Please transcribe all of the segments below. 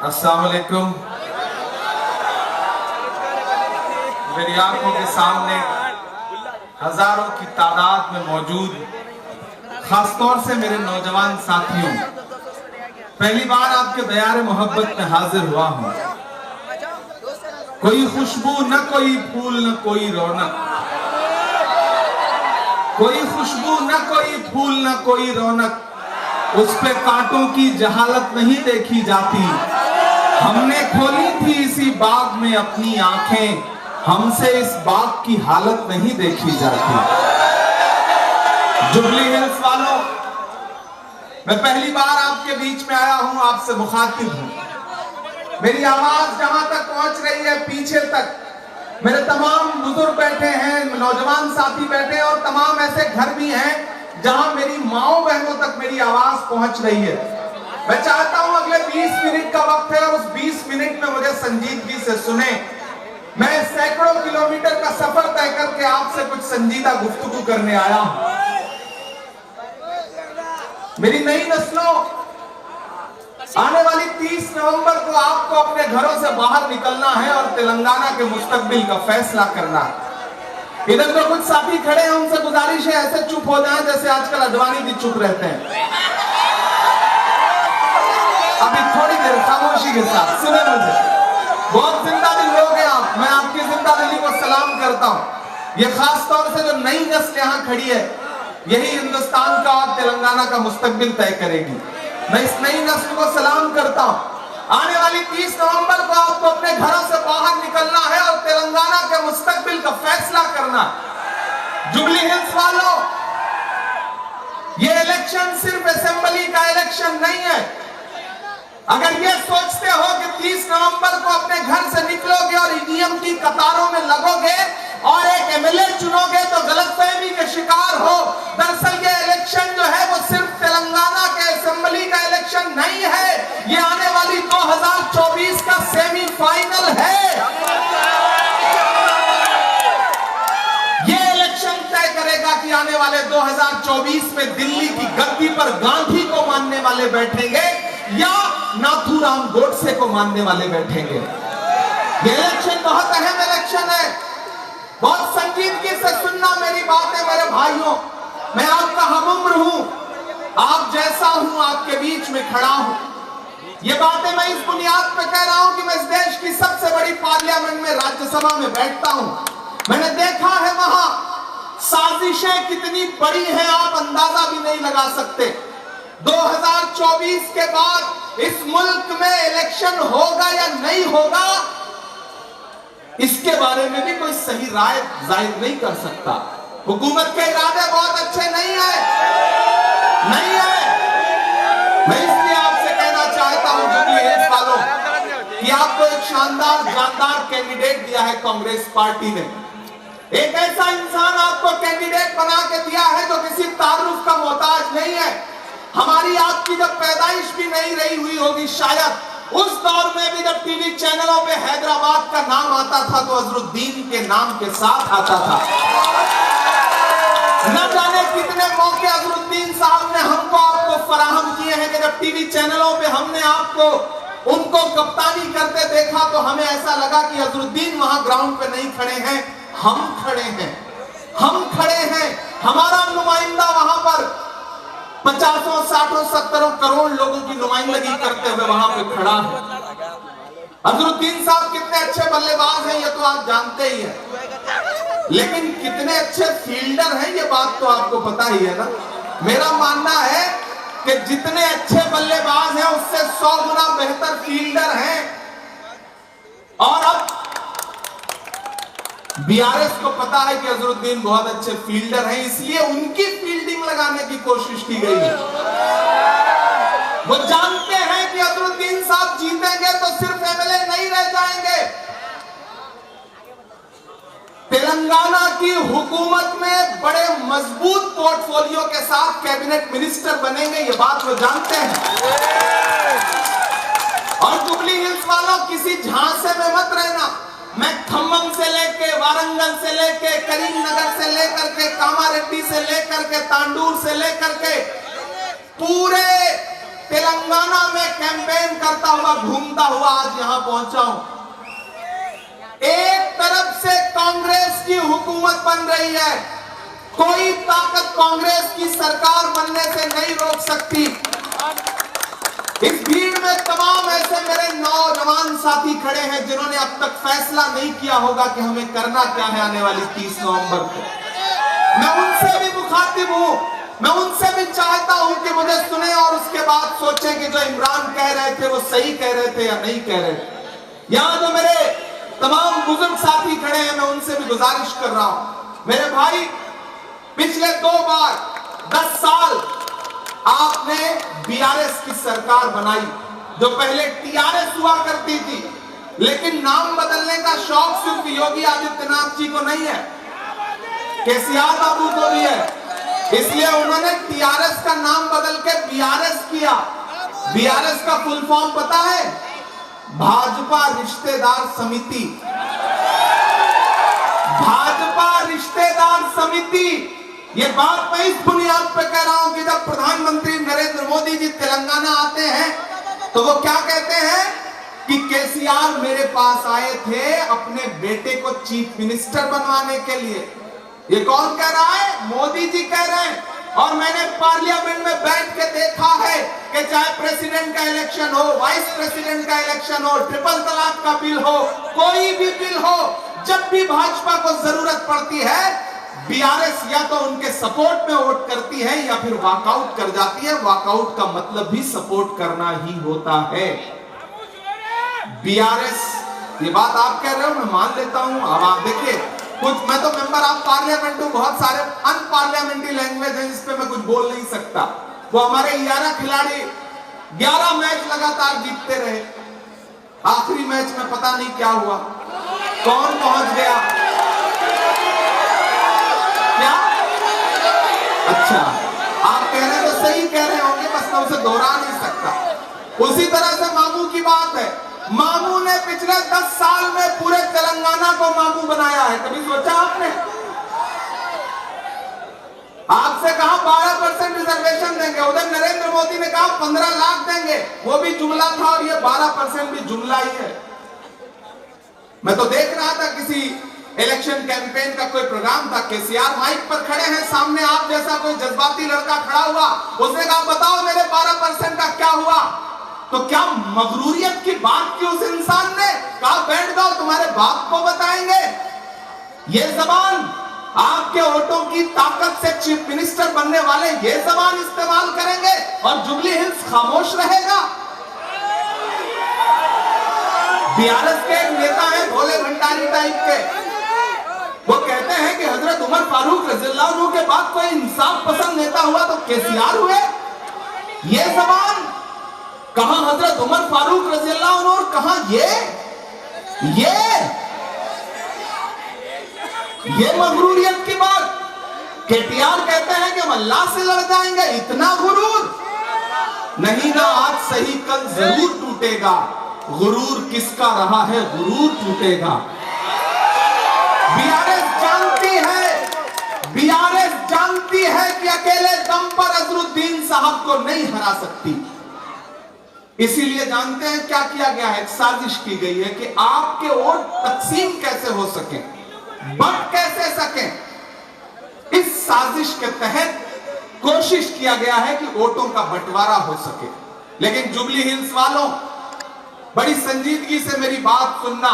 अस्सलाम वालेकुम। मेरी आंखों के सामने हजारों की तादाद में मौजूद खासतौर से मेरे नौजवान साथियों, पहली बार आपके दयार मोहब्बत में हाजिर हुआ हूं। कोई खुशबू न कोई फूल न कोई रौनक, कोई खुशबू न कोई फूल न कोई रौनक, उस पे कांटों की जहालत नहीं देखी जाती। हमने खोली थी इसी बाग में अपनी आंखें, हमसे इस बाग की हालत नहीं देखी जाती। जुबली हिल्स वालों, मैं पहली बार आपके बीच में आया हूं, आपसे मुखातिब हूं। मेरी आवाज जहां तक पहुंच रही है पीछे तक मेरे तमाम बुजुर्ग बैठे हैं, नौजवान साथी बैठे हैं और तमाम ऐसे घर भी हैं जहां मेरी माओ बहनों तक मेरी आवाज पहुंच रही है। मैं चाहता हूं अगले 20 मिनट का वक्त है और उस 20 मिनट में मुझे संजीदगी से सुने। मैं सैकड़ों किलोमीटर का सफर तय करके आपसे कुछ संजीदा गुफ्तगू करने आया हूं। मेरी नई नस्लों, आने वाली 30 नवंबर को आपको अपने घरों से बाहर निकलना है और तेलंगाना के मुस्तकबिल का फैसला करना है। इधर तो कुछ साथी खड़े हैं, उनसे गुजारिश है ऐसे चुप हो जाएं जैसे आजकल अडवाणी जी चुप रहते हैं। अभी थोड़ी देर खामोशी के साथ सुने मुझे। बहुत जिंदा दिल लोग हैं आप, मैं आपकी जिंदा दिली को सलाम करता हूं। ये खास तौर से जो नई नस्ल यहाँ खड़ी है, यही हिंदुस्तान का और तेलंगाना का मुस्तकबिल तय करेगी। मैं इस नई नस्ल को सलाम करता हूं। आने वाली 30 नवंबर को आपको अपने घरों से बाहर निकलना है और तेलंगाना के मुस्तकबिल का फैसला करना। जुबली हिल्स वालों, ये इलेक्शन सिर्फ असेंबली का इलेक्शन नहीं है। अगर ये सोचते हो कि 30 नवंबर को अपने घर से निकलोगे और ईवीएम की कतारों में लगोगे और एक एमएलए चुनोगे तो गलतफहमी के शिकार हो। दरअसल ये इलेक्शन जो है वो सिर्फ तेलंगाना के असेंबली का इलेक्शन नहीं है, ये आने वाली 2024 का सेमीफाइनल है। ये इलेक्शन तय करेगा कि आने वाले 2024 में दिल्ली की गद्दी पर गांधी को मानने वाले बैठेंगे या नाथूराम गोडसे को मानने वाले बैठेंगे। ये इलेक्शन बहुत अहम इलेक्शन है। बहुत संजीदगी से सुनना मेरी बातें मेरे भाइयों। मैं आपका हमउम्र हूं, आप जैसा हूं, आपके बीच में खड़ा हूं। ये बातें मैं इस बुनियाद पर कह रहा हूं कि मैं इस देश की सबसे बड़ी पार्लियामेंट में, राज्यसभा में बैठता हूं। मैंने देखा है वहां साजिशें कितनी बड़ी हैं, आप अंदाजा भी नहीं लगा सकते। 2024 के बाद इस मुल्क में इलेक्शन होगा या नहीं होगा, इसके बारे में भी कोई सही राय जाहिर नहीं कर सकता। हुकूमत के इरादे बहुत अच्छे नहीं है। मैं इसलिए आपसे कहना चाहता हूं जुबली हिल्स वालों कि आपको एक शानदार जानदार कैंडिडेट दिया है कांग्रेस पार्टी ने। एक ऐसा इंसान आपको कैंडिडेट बना के दिया है जो किसी तारुफ का मोहताज नहीं है। हमारी आपकी जब पैदाइश भी नहीं रही हुई होगी शायद, उस दौर में भी जब टीवी चैनलों पे हैदराबाद का नाम आता था तो अजरुद्दीन के नाम के साथ आता था। न जाने कितने मौके अजरुद्दीन साहब ने हमको आपको फराहम किए हैं कि जब टीवी चैनलों पे हमने आपको उनको कप्तानी करते देखा तो हमें ऐसा लगा कि अजरुद्दीन वहां ग्राउंड पे नहीं खड़े हैं, हम खड़े हैं। हमारा नुमाइंदा वहां पर 50, 60, 70 करोड़ लोगों की नुमाइंदगी करते हुए वहां पे खड़ा है। अजरुद्दीन साहब कितने अच्छे बल्लेबाज हैं ये तो आप जानते ही हैं, लेकिन कितने अच्छे फील्डर हैं ये बात तो आपको पता ही है ना। मेरा मानना है कि जितने अच्छे बल्लेबाज हैं उससे 100 गुना बेहतर फील्डर हैं। और अब बीआरएस को पता है कि अजरुद्दीन बहुत अच्छे फील्डर हैं, इसलिए उनकी फील्डिंग लगाने की कोशिश की गई है। वो जानते हैं कि अजरुद्दीन साहब जीतेंगे तो सिर्फ एमएलए नहीं रह जाएंगे, तेलंगाना की हुकूमत में बड़े मजबूत पोर्टफोलियो के साथ कैबिनेट मिनिस्टर बनेंगे, ये बात वो जानते हैं। और जुबली हिल्स वालों, किसी झांसे में मत रहना। मैं खम्मम से लेके, वारंगल से लेके, करीमनगर से लेकर के, कामारेड्डी से लेकर के, तांडूर से लेकर के पूरे तेलंगाना में कैंपेन करता हुआ घूमता हुआ आज यहां पहुंचा हूं। एक तरफ से कांग्रेस की हुकूमत बन रही है, कोई ताकत कांग्रेस की सरकार बनने से नहीं रोक सकती। इस भीड़ में तमाम ऐसे मेरे नौजवान साथी खड़े हैं जिन्होंने अब तक फैसला नहीं किया होगा कि हमें करना क्या है आने वाली 30 नवंबर को। मैं उनसे भी मुखातिब हूं, मैं उनसे भी चाहता हूं कि मुझे सुने और उसके बाद सोचें कि जो इमरान कह रहे थे वो सही कह रहे थे या नहीं कह रहे थे। यहां जो मेरे तमाम बुजुर्ग साथी खड़े हैं, मैं उनसे भी गुजारिश कर रहा हूं, मेरे भाई, पिछले 2 बार 10 साल आपने बीआरएस की सरकार बनाई, जो पहले टीआरएस हुआ करती थी, लेकिन नाम बदलने का शौक सिर्फ योगी आदित्यनाथ जी को नहीं है, केसीआर बाबू को भी है। इसलिए उन्होंने टीआरएस का नाम बदल के बीआरएस किया। बीआरएस का फुल फॉर्म पता है? भाजपा रिश्तेदार समिति। भाजपा रिश्तेदार समिति। ये बात मैं इस बुनियाद पर कह रहा हूं कि जब प्रधानमंत्री नरेंद्र मोदी जी तेलंगाना आते हैं तो वो क्या कहते हैं कि केसीआर मेरे पास आए थे अपने बेटे को चीफ मिनिस्टर बनवाने के लिए। ये कौन कह रहा है? मोदी जी कह रहे हैं। और मैंने पार्लियामेंट में बैठ के देखा है कि चाहे प्रेसिडेंट का इलेक्शन हो, वाइस प्रेसिडेंट का इलेक्शन हो, ट्रिपल तलाक का बिल हो, कोई भी बिल हो, जब भी भाजपा को जरूरत पड़ती है बीआरएस या तो उनके सपोर्ट में वोट करती है या फिर वॉकआउट कर जाती है। वॉकआउट का मतलब भी सपोर्ट करना ही होता है। बीआरएस, ये बात आप कह रहे हो, मैं मान लेता हूं। अब आप देखिए, कुछ मैं तो मेंबर ऑफ पार्लियामेंट हूं, बहुत सारे अनपार्लियामेंट्री लैंग्वेज है जिस पे मैं कुछ बोल नहीं सकता। वो हमारे 11 खिलाड़ी 11 मैच लगातार जीतते रहे। आखिरी मैच में पता नहीं क्या हुआ, कौन पहुंच गया, क्या? अच्छा, आप कह रहे हैं तो सही कह रहे होंगे, बस मैं उसे दोहरा नहीं सकता। उसी तरह से मामू की बात है। मामू ने पिछले 10 साल में पूरे तेलंगाना को मामू बनाया है। कभी सोचा आपने? आपसे कहा 12% रिजर्वेशन देंगे, उधर नरेंद्र मोदी ने कहा 15 लाख देंगे, वो भी जुमला था और ये 12% भी जुमला ही है। मैं तो देख रहा था किसी इलेक्शन कैंपेन का कोई प्रोग्राम था, केसीआर माइक पर खड़े हैं, सामने आप जैसा कोई जज्बाती लड़का खड़ा हुआ, उसने कहा बताओ मेरे 12% का क्या हुआ? तो क्या मगरूरियत की बात की उस इंसान ने? कहा बैठ जाओ, तुम्हारे बाप को बताएंगे। ये जबान आपके वोटों की ताकत से चीफ मिनिस्टर बनने वाले ये जबान इस्तेमाल करेंगे और जुबली हिल्स खामोश रहेगा। बीआरएस के एक नेता है भोले भंडारी टाइप के, वो कहते हैं कि हजरत उमर फारूक रज़ियल्लाहु अन्हु के बाद कोई इंसाफ पसंद नेता हुआ तो केसीआर हुए। ये जबान कहां हजरत उमर फारूक रज़ियल्लाहु अन्हु और कहां ये मगरूरियत की बात। केटीआर कहते हैं कि हम अल्लाह से लड़ जाएंगे, इतना गुरूर नहीं ना, आज सही कल जरूर टूटेगा। गुरूर किसका रहा है, गुरूर टूटेगा। बीआरएस जानती है कि अकेले दम पर अजरुद्दीन साहब को नहीं हरा सकती। इसीलिए जानते हैं क्या किया गया है? एक साजिश की गई है कि आपके वोट तकसीम कैसे हो सके, बंट कैसे सके। इस साजिश के तहत कोशिश किया गया है कि वोटों का बंटवारा हो सके। लेकिन जुबली हिल्स वालों, बड़ी संजीदगी से मेरी बात सुनना।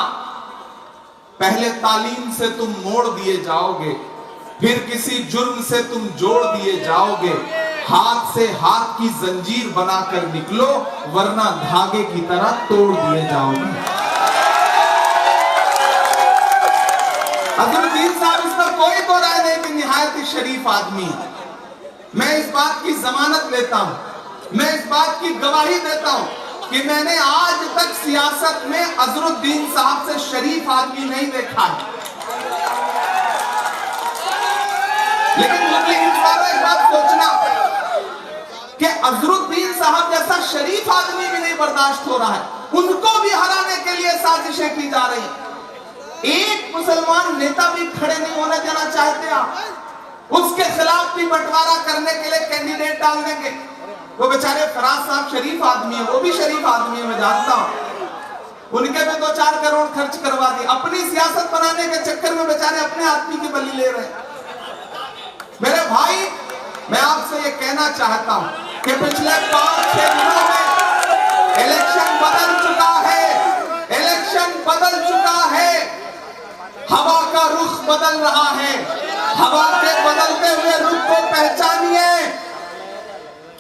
पहले तालीम से तुम मोड़ दिए जाओगे, फिर किसी जुर्म से तुम जोड़ दिए जाओगे। हाथ से हाथ की जंजीर बनाकर निकलो, वरना धागे की तरह तोड़ दिए जाओगे। अजरुद्दीन साहब, इसमें कोई तो राय नहीं कि निहायत ही शरीफ आदमी। मैं इस बात की जमानत लेता हूं, मैं इस बात की गवाही देता हूं कि मैंने आज तक सियासत में अजरुद्दीन साहब से शरीफ आदमी नहीं देखा है। लेकिन एक बात सोचना कि अजरुद्दीन साहब जैसा शरीफ आदमी भी नहीं बर्दाश्त हो रहा है, उनको भी हराने के लिए साजिशें की जा रही हैं। एक मुसलमान नेता भी खड़े नहीं होने देना चाहते आप, उसके खिलाफ भी बंटवारा करने के लिए कैंडिडेट डाल देंगे। वो बेचारे फराज साहब शरीफ आदमी है, वो भी शरीफ आदमी है, मैं जानता हूं। उनके भी 2-4 करोड़ खर्च करवा दी। अपनी सियासत बनाने के चक्कर में बेचारे अपने आदमी की बलि ले रहे हैं। मेरे भाई, मैं आपसे ये कहना चाहता हूं कि पिछले 5-6 दिनों में इलेक्शन बदल चुका है, इलेक्शन बदल चुका है, हवा का रुख बदल रहा है। हवा के बदलते हुए रुख को पहचानिए,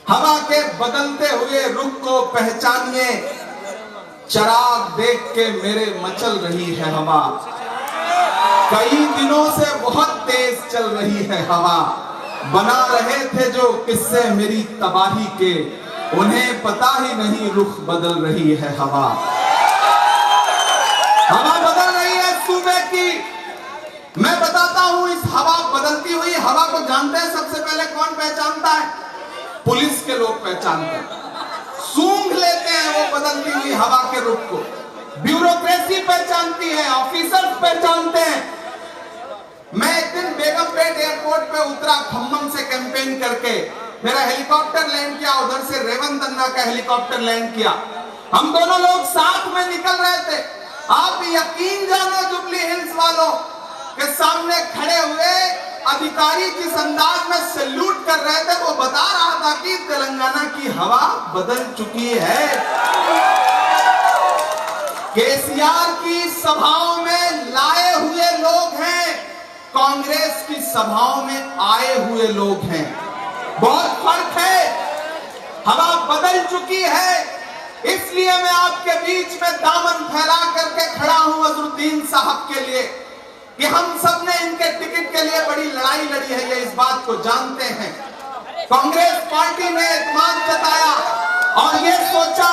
हवा के बदलते हुए रुख को पहचानिए। चराग देख के मेरे मचल रही है हवा, कई दिनों से बहुत तेज चल रही है हवा। बना रहे थे जो किस्से मेरी तबाही के, उन्हें पता ही नहीं रुख बदल रही है हवा। हवा बदल रही है सूबे की। मैं बताता हूं, इस हवा बदलती हुई हवा को जानते हैं सबसे पहले कौन पहचानता है? पुलिस के लोग पहचानते हैं, सूंघ लेते हैं वो बदलती हुई हवा के रुख को। ब्यूरोक्रेसी पहचानती है, ऑफिसर्स पहचानते हैं। मैं एक दिन बेगमपेट एयरपोर्ट पे उतरा खम्मम से कैंपेन करके, मेरा हेलीकॉप्टर लैंड किया, उधर से रेवंत अन्ना का हेलीकॉप्टर लैंड किया। हम दोनों लोग साथ में निकल रहे थे। आप यकीन जानो जुबली हिल्स वालों के सामने खड़े हुए अधिकारी जिस अंदाज में सैल्यूट कर रहे थे, वो बता रहा था कि तेलंगाना की हवा बदल चुकी है। केसीआर की सभाओं में लाए हुए लोग हैं, कांग्रेस की सभाओं में आए हुए लोग हैं, बहुत फर्क है। हवा बदल चुकी है। इसलिए मैं आपके बीच में दामन फैला करके खड़ा हूं अजरुद्दीन साहब के लिए कि हम सब ने इनके टिकट के लिए बड़ी लड़ाई लड़ी है, ये इस बात को जानते हैं। कांग्रेस पार्टी ने एतमाद जताया और ये सोचा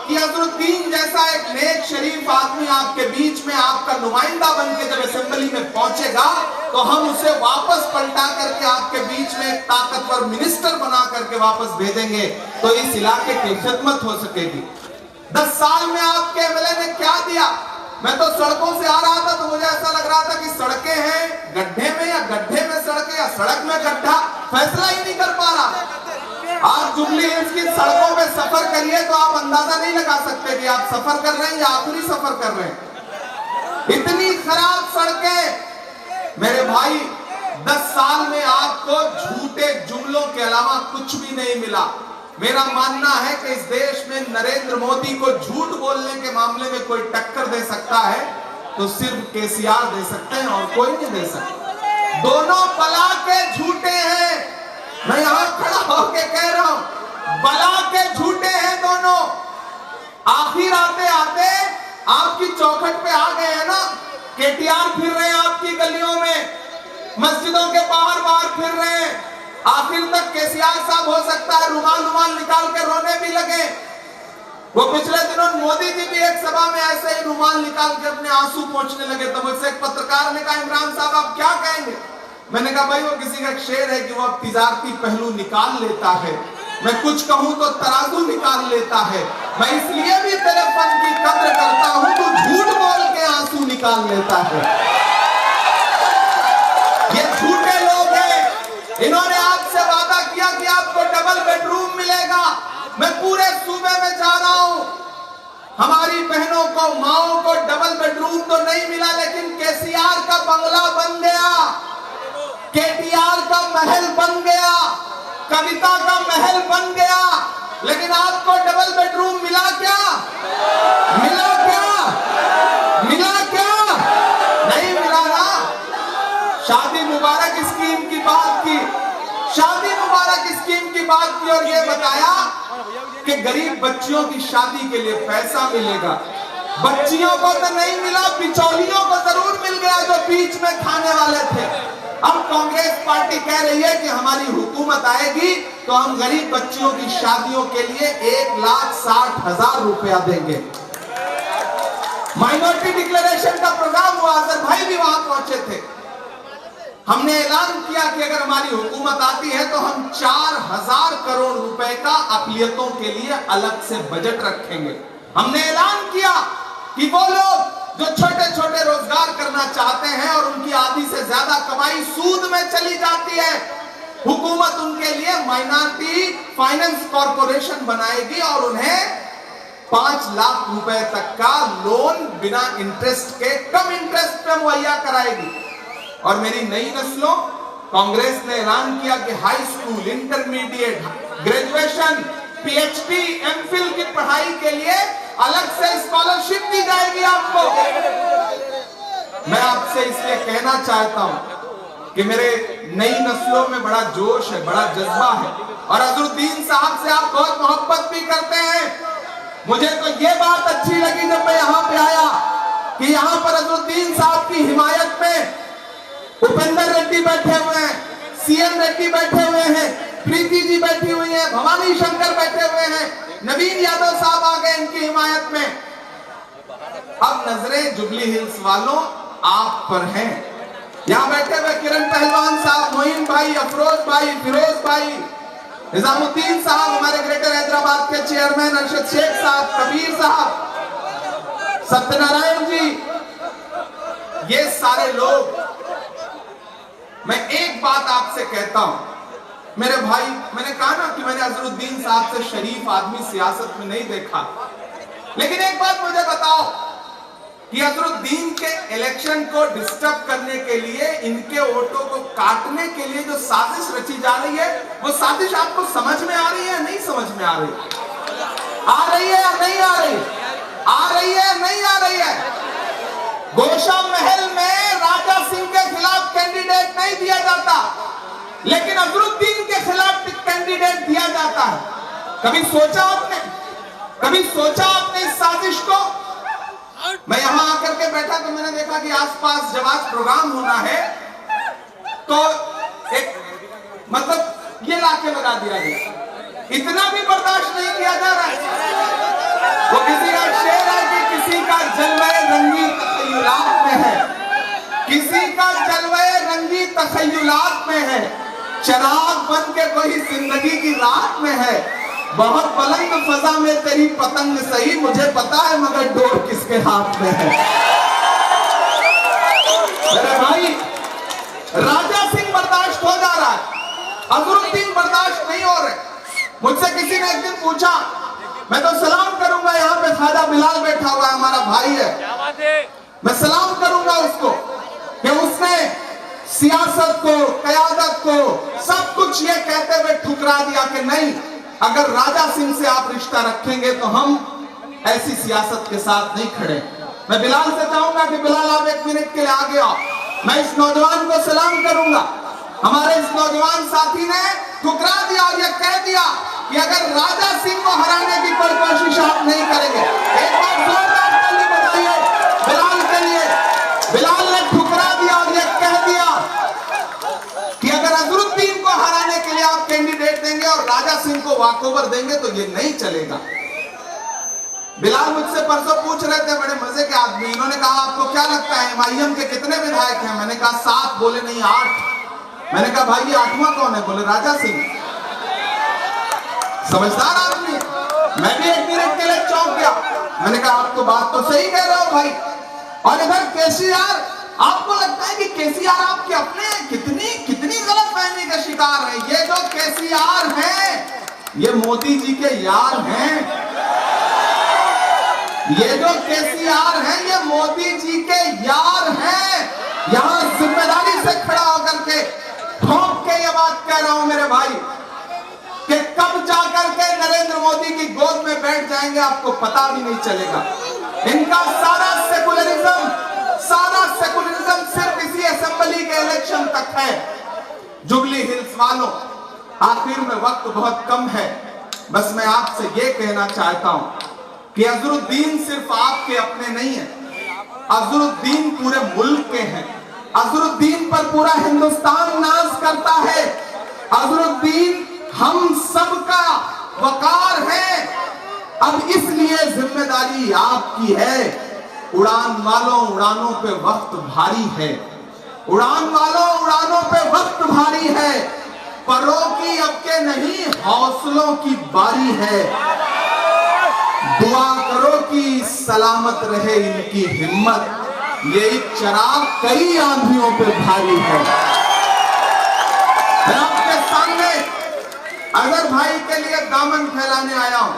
कि अजरुद्दीन जैसा एक नेक शरीफ आदमी आपके बीच में आपका नुमाइंदा बनके जब असेंबली में पहुंचेगा तो हम उसे वापस पलटा करके आपके बीच में एक ताकतवर मिनिस्टर बना करके वापस भेजेंगे, तो इस इलाके की खिदमत हो सकेगी। 10 साल में आपके एमएलए ने क्या दिया? मैं तो सड़कों से आ रहा था तो मुझे ऐसा लग रहा था कि सड़कें हैं गड्ढे में या गड्ढे में सड़कें या सड़क में गड्ढा, फैसला ही नहीं कर पा रहा। आप जुबली हिल्स की सड़कों पे सफर करिए तो आप अंदाजा नहीं लगा सकते कि आप सफर कर रहे हैं या आखिरी सफर कर रहे हैं। इतनी खराब सड़कें। मेरे भाई, 10 साल में आपको झूठे जुमलों के अलावा कुछ भी नहीं मिला। मेरा मानना है कि इस देश में नरेंद्र मोदी को झूठ बोलने के मामले में कोई टक्कर दे सकता है तो सिर्फ केसीआर दे सकते हैं और कोई नहीं दे सकता। दोनों बला के झूठे हैं। मैं यहां खड़ा होकर कह रहा हूं, बला के झूठे हैं दोनों। आखिर आते आते आपकी चौखट पे आ गए हैं ना। केटीआर फिर रहे हैं आपकी गलियों में, मस्जिदों के बाहर बाहर फिर रहे हैं। आखिर तक केसीआर साहब हो सकता है रुमाल निकाल के रोने भी लगे। वो पिछले दिनों मोदी जी भी एक सभा में ऐसे ही रुमाल निकाल के अपने आंसू पोंछने लगे। तो मुझसे एक पत्रकार ने कहा, इमरान साहब आप क्या कहेंगे? मैंने कहा, भाई वो किसी का शेर है कि वो तिजारती पहलू निकाल लेता है, मैं कुछ कहूं तो तराजू निकाल लेता है। मैं इसलिए भी तेरे फन की कद्र करता हूं, तू झूठ बोल के आंसू निकाल लेता है। ये झूठे लोग हैं। इन्होंने आपसे वादा किया कि आपको डबल बेडरूम मिलेगा। मैं पूरे सूबे में जा रहा हूं, हमारी बहनों को, माओं को डबल बेडरूम तो नहीं मिला, लेकिन केसीआर का बंगला बन गया, केटीआर का महल बन गया, कविता का महल बन गया। लेकिन आपको डबल बेडरूम मिला क्या? मिला क्या? मिला क्या? नहीं मिला ना। शादी मुबारक स्कीम की बात की, शादी मुबारक स्कीम की बात की और ये बताया कि गरीब बच्चियों की शादी के लिए पैसा मिलेगा। बच्चियों को तो नहीं मिला, बिचौलियों को जरूर मिल गया जो बीच में खाने वाले थे। अब कांग्रेस पार्टी कह रही है कि हमारी हुकूमत आएगी तो हम गरीब बच्चियों की शादियों के लिए 1,60,000 रुपया देंगे। माइनॉरिटी डिक्लेरेशन का प्रोग्राम हुआ, अजहर भाई भी वहां पहुंचे थे। हमने ऐलान किया कि अगर हमारी हुकूमत आती है तो हम 4,000 करोड़ रुपए का अक़लियतों के लिए अलग से बजट रखेंगे। हमने ऐलान किया कि वो लोग जो छोटे छोटे रोजगार करना चाहते हैं और उनकी आधी से ज्यादा कमाई सूद में चली जाती है, हुकूमत उनके लिए माइनॉरिटी फाइनेंस कॉरपोरेशन बनाएगी और उन्हें 5 लाख रुपए तक का लोन बिना इंटरेस्ट के, कम इंटरेस्ट पे मुहैया कराएगी। और मेरी नई नस्लों, कांग्रेस ने ऐलान किया कि high school, intermediate, graduation, PhD, MPhil की पढ़ाई के लिए अलग से स्कॉलरशिप दी जाएगी आपको। मैं आपसे इसलिए कहना चाहता हूं कि मेरे नई नस्लों में बड़ा जोश है, बड़ा जज्बा है, और अजरुद्दीन साहब से आप बहुत मोहब्बत भी करते हैं। मुझे तो ये बात अच्छी लगी जब मैं यहां पे आया कि यहां पर अजरुद्दीन साहब की हिमायत में उपेंद्र रेड्डी बैठे हुए हैं, सीएम रेड्डी बैठे हुए हैं, प्रीति जी बैठी हुई हैं, भवानी शंकर बैठे हुए हैं, नवीन यादव साहब आ गए इनकी हिमायत में। अब नजरें जुबली हिल्स वालों आप पर हैं। यहां बैठे हुए किरण पहलवान साहब, मोइन भाई, अफरोज भाई, फिरोज भाई, निजामुद्दीन साहब, हमारे ग्रेटर हैदराबाद के चेयरमैन अरशद शेख साहब, कबीर साहब, सत्यनारायण जी, ये सारे लोग। मैं एक बात आपसे कहता हूं मेरे भाई, मैंने कहा ना कि मैंने अजरुद्दीन साहब से शरीफ आदमी सियासत में नहीं देखा, लेकिन एक बात मुझे बताओ कि अजरुद्दीन के इलेक्शन को डिस्टर्ब करने के लिए, इनके वोटों को काटने के लिए जो साजिश रची जा रही है, वो साजिश आपको समझ में आ रही है, नहीं समझ में आ रही? आ रही है या नहीं आ रही? आ रही है या नहीं आ रही है? गोशा महल में राजा सिंह के खिलाफ कैंडिडेट नहीं दिया जाता, लेकिन अजरुद्दीन के खिलाफ कैंडिडेट दिया जाता है। कभी सोचा आपने? कभी सोचा आपने इस साजिश को? मैं यहां आकर के बैठा तो मैंने देखा कि आसपास जब आज प्रोग्राम होना है तो एक मतलब ये लाके लगा दिया गया। इतना भी बर्दाश्त नहीं किया जा रहा है। वो किसी का शेर है कि किसी का जलवे रंगी तखय्युलात में है, किसी का जलवे रंगी तखय्युलात में है, चराग बन के कोई जिंदगी की रात में है, बहुत बुलंद फजा में तेरी पतंग सही, मुझे पता है मगर डोर किसके हाथ में है। मेरे भाई, राजा सिंह बर्दाश्त हो जा रहा है, अजरुद्दीन बर्दाश्त नहीं हो रहे। मुझसे किसी ने एक दिन पूछा, मैं तो सलाम करूंगा, यहाँ पे ख्वाजा बिलाल बैठा हुआ है, हमारा भाई है, मैं सलाम करूंगा उसको कि उसने सियासत को, कयादत को, सब कुछ ये कहते हुए ठुकरा दिया कि नहीं, अगर राजा सिंह से आप रिश्ता रखेंगे तो हम ऐसी सियासत के साथ नहीं खड़े। मैं बिलाल से चाहूंगा कि बिलाल आप 1 मिनट के लिए आगे आओ। मैं इस नौजवान को सलाम करूंगा। हमारे इस नौजवान साथी ने ठुकरा दिया और यह कह दिया कि अगर राजा सिंह को हराने की कोई कोशिश आप नहीं करेंगे। एक बार जोरदार ताली बजाइए बिलाल के लिए। बिलाल ने ठुकरा दिया और यह कह दिया कि अगर अजरुद्दीन को हराने के लिए आप कैंडिडेट देंगे और राजा सिंह को वॉकओवर देंगे तो ये नहीं चलेगा। बिलाल मुझसे परसों पूछ रहे थे, बड़े मजे के आदमी, इन्होंने कहा आपको क्या लगता है एमआईएम के कितने विधायक हैं? मैंने कहा 7, बोले नहीं 8। मैंने कहा भाई ये 8वां कौन है? बोले राजा सिंह। समझदार आदमी। मैं भी 1 मिनट के लिए चौंक गया। मैंने कहा आप तो बात तो सही कह रहे हो भाई। और इधर केसीआर, आपको लगता है कि केसीआर आपके अपने हैं? कितनी गलतफहमी का शिकार है। ये जो केसीआर हैं ये मोदी जी के यार हैं। ये जो केसीआर हैं ये मोदी जी के यार हैं। यहां जिम्मेदारी से खड़ा होकर के ठोक के ये बात कह रहा हूं मेरे भाई कि कब जाकर के नरेंद्र मोदी की गोद में बैठ जाएंगे आपको पता भी नहीं चलेगा। इनका सारा सेकुलरिज्म सिर्फ इसी असेंबली के इलेक्शन तक है। जुबली हिल्स वालों, आखिर में वक्त बहुत कम है, बस मैं आपसे ये कहना चाहता हूं कि अजरुद्दीन सिर्फ आपके अपने नहीं है, अजरुद्दीन पूरे मुल्क के हैं। अजरुद्दीन पर पूरा हिंदुस्तान नाज करता है। अजरुद्दीन हम सबका वकार है। अब इसलिए जिम्मेदारी आपकी है। उड़ान वालों, उड़ानों पे वक्त भारी है। उड़ान वालों, उड़ानों पे वक्त भारी है। परों की अब के नहीं, हौसलों की बारी है। दुआ करो कि सलामत रहे इनकी हिम्मत। ये चिराग कई आंधियों पे भारी है। मैं आपके साथ अजहर भाई के लिए दामन फैलाने आया हूं।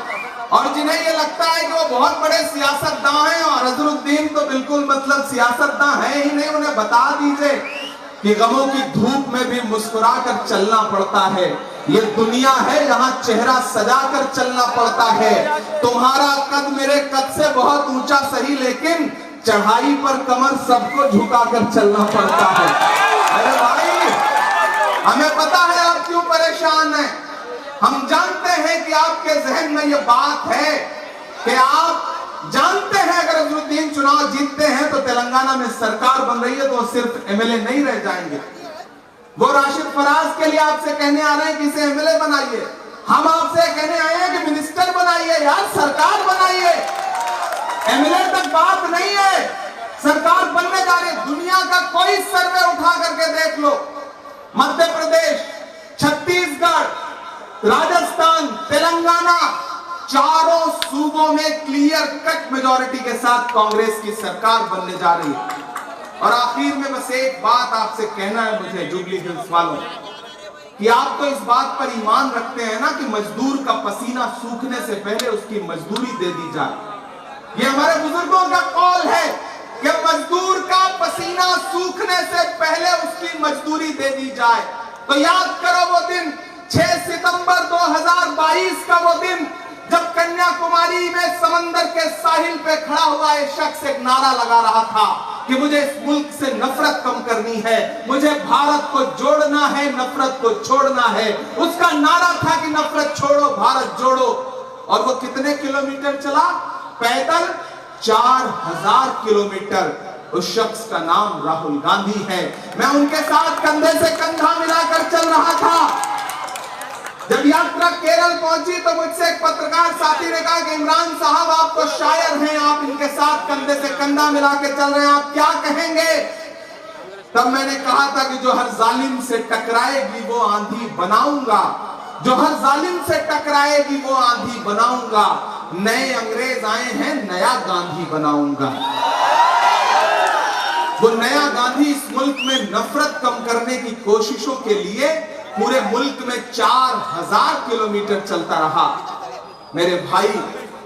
और जिन्हें ये लगता है कि वो बहुत बड़े सियासतदां हैं और अजहरुद्दीन तो बिल्कुल मतलब सियासतदां है ही नहीं, उन्हें बता दीजिए कि गमों की धूप में भी मुस्कुरा कर चलना पड़ता है। ये दुनिया है, यहाँ चेहरा सजा कर चलना पड़ता है। तुम्हारा कद मेरे कद से बहुत ऊंचा सही, लेकिन चढ़ाई पर कमर सबको झुका कर चलना पड़ता है। अरे भाई, हमें पता है आप क्यों परेशान हैं। हम जानते हैं कि आपके जहन में ये बात है कि आप जानते हैं अगर अजहरुद्दीन चुनाव जीतते हैं तो तेलंगाना में सरकार बन रही है तो सिर्फ एमएलए नहीं रह जाएंगे। वो राशिद फराज के लिए आपसे कहने आ रहे हैं कि इसे एमएलए बनाइए। हम आपसे कहने आए हैं कि मिनिस्टर बनाइए, यार सरकार बनाइए। एमएलए तक बात नहीं है, सरकार बनने जा रही है। दुनिया का कोई सर्वे उठा करके देख लो, मध्य प्रदेश, छत्तीसगढ़, राजस्थान, तेलंगाना, चारों सूबों में क्लियर कट मेजॉरिटी के साथ कांग्रेस की सरकार बनने जा रही है। और आखिर में बस एक बात आपसे कहना है मुझे, जुबली हिल्स वालों, कि आप तो इस बात पर ईमान रखते हैं ना कि मजदूर का पसीना सूखने से पहले उसकी मजदूरी दे दी जाए। ये हमारे बुजुर्गों का कौल है कि मजदूर का पसीना सूखने से पहले उसकी मजदूरी दे दी जाए। तो याद करो वो दिन, 6 सितंबर 2022 का वो दिन, जब कन्याकुमारी में समंदर के साहिल पे खड़ा हुआ एक शख्स एक नारा लगा रहा था कि मुझे इस मुल्क से नफरत कम करनी है, मुझे भारत को जोड़ना है, नफरत को छोड़ना है। उसका नारा था कि नफरत छोड़ो, भारत जोड़ो। और वो कितने किलोमीटर चला? पैदल 4000 किलोमीटर। उस शख्स का नाम राहुल गांधी है। मैं उनके साथ कंधे से कंधा मिलाकर चल रहा था। जब यात्रा केरल पहुंची तो मुझसे एक पत्रकार साथी ने कहा कि इमरान साहब आप तो शायर हैं, आप इनके साथ कंधे से कंधा मिला के चल रहे हैं, आप क्या कहेंगे? तब मैंने कहा था कि जो हर जालिम से टकराएगी वो आंधी बनाऊंगा, जो हर जालिम से टकराएगी वो आंधी बनाऊंगा। नए अंग्रेज आए हैं, नया गांधी बनाऊंगा। वो नया गांधी इस मुल्क में नफरत कम करने की कोशिशों के लिए पूरे मुल्क में 4000 किलोमीटर चलता रहा। मेरे भाई,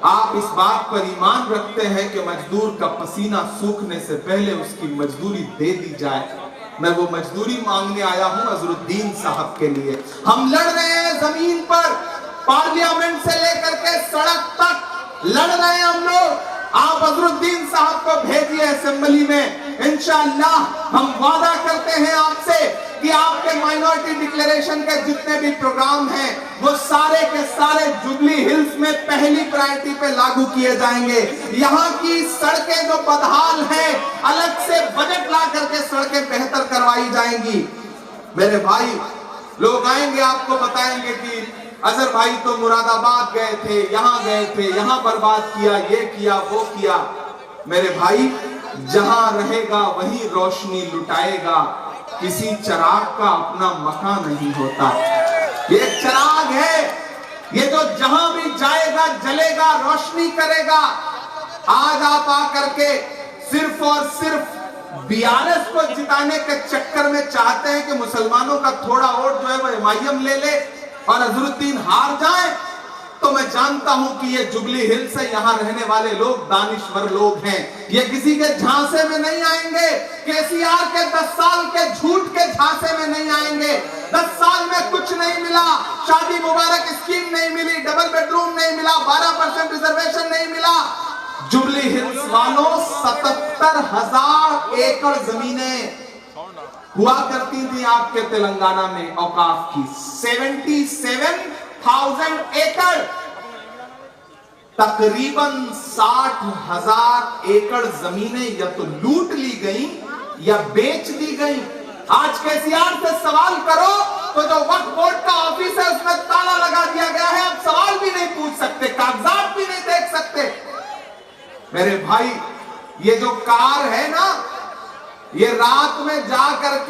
आप इस बात पर ईमान रखते हैं कि मजदूर का पसीना सूखने से पहले उसकी मजदूरी दे दी जाए। मैं वो मजदूरी मांगने आया हूं अजहरुद्दीन साहब के लिए। हम लड़ रहे हैं जमीन पर, पार्लियामेंट से लेकर के सड़क तक लड़ रहे हैं हम लोग। आप अजहरुद्दीन साहब को भेजिए असेंबली में, इंशाअल्लाह हम वादा करते हैं आपसे कि आपके माइनॉरिटी डिक्लेरेशन के जितने भी प्रोग्राम हैं वो सारे के सारे जुबली हिल्स में पहली प्रायोरिटी पे लागू किए जाएंगे। यहाँ की सड़कें जो बदहाल हैं, अलग से बजट ला करके सड़कें बेहतर करवाई जाएंगी। मेरे भाई, लोग आएंगे आपको बताएंगे कि अजहर भाई तो मुरादाबाद गए थे, यहाँ बर्बाद किया, ये किया, वो किया। मेरे भाई, जहां रहेगा वही रोशनी लुटाएगा। किसी चिराग का अपना मकान नहीं होता। ये चिराग है, ये जो जहां भी जाएगा जलेगा, रोशनी करेगा। आज आप आकर के सिर्फ और सिर्फ बीआरएस को जिताने के चक्कर में चाहते हैं कि मुसलमानों का थोड़ा वोट जो है वो एमआईएम ले ले और अजहरुद्दीन हार जाए। तो मैं जानता हूं कि ये जुबली हिल से यहाँ रहने वाले लोग दानिश्वर लोग हैं। ये किसी के झांसे में नहीं आएंगे, केसीआर के 10 साल के झूठ के झांसे में नहीं आएंगे। 10 साल में कुछ नहीं मिला, शादी मुबारक स्कीम नहीं मिली, डबल बेडरूम नहीं मिला, 12% रिजर्वेशन नहीं मिला। जुबली हिल्स वालों, 77,000 एकड़ जमीनें हुआ करती थी आपके तेलंगाना में औकाफ की। 77,000 एकड़, तकरीबन 60,000 एकड़ जमीनें या तो लूट ली गई या बेच दी गई। आज केसीआर से सवाल करो तो जो वक्फ बोर्ड का ऑफिस है उसमें ताला लगा दिया गया है। आप सवाल भी नहीं पूछ सकते, कागजात भी नहीं देख सकते। मेरे भाई, ये जो कार है ना, ये रात में जाकर